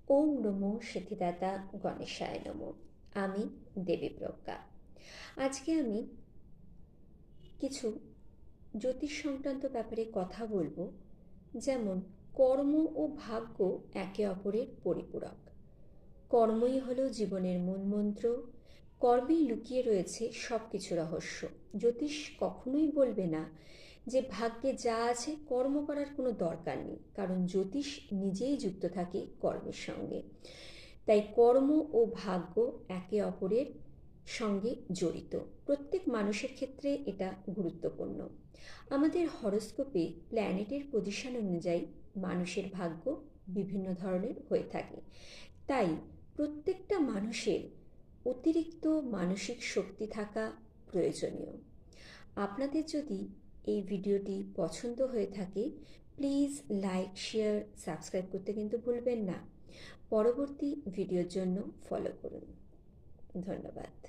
ওম নমো সিদ্ধিদাতা গণেশায় নমো। আমি দেবী প্রজ্ঞা। আজকে আমি কিছু জ্যোতিষ সংক্রান্ত ব্যাপারে কথা বলবো, যেমন কর্ম ও ভাগ্য একে অপরের পরিপূরক। কর্মই হলো জীবনের মূল মন্ত্র, কর্মেই লুকিয়ে রয়েছে সব কিছু রহস্য। জ্যোতিষ কখনোই বলবে না যে ভাগ্যে যা আছে কর্ম করার কোনো দরকার নেই, কারণ জ্যোতিষ নিজেই যুক্ত থাকে কর্মের সঙ্গে। তাই কর্ম ও ভাগ্য একে অপরের সঙ্গে জড়িত। প্রত্যেক মানুষের ক্ষেত্রে এটা গুরুত্বপূর্ণ। আমাদের হরোস্কোপে প্ল্যানেটের পজিশন অনুযায়ী মানুষের ভাগ্য বিভিন্ন ধরনের হয়ে থাকে। তাই প্রত্যেকটা মানুষের অতিরিক্ত মানসিক শক্তি থাকা প্রয়োজনীয়। আপনাদের যদি এই ভিডিওটি পছন্দ হয়ে থাকে, প্লিজ লাইক, শেয়ার, সাবস্ক্রাইব করতে কিন্তু ভুলবেন না। পরবর্তী ভিডিওর জন্য ফলো করুন। ধন্যবাদ।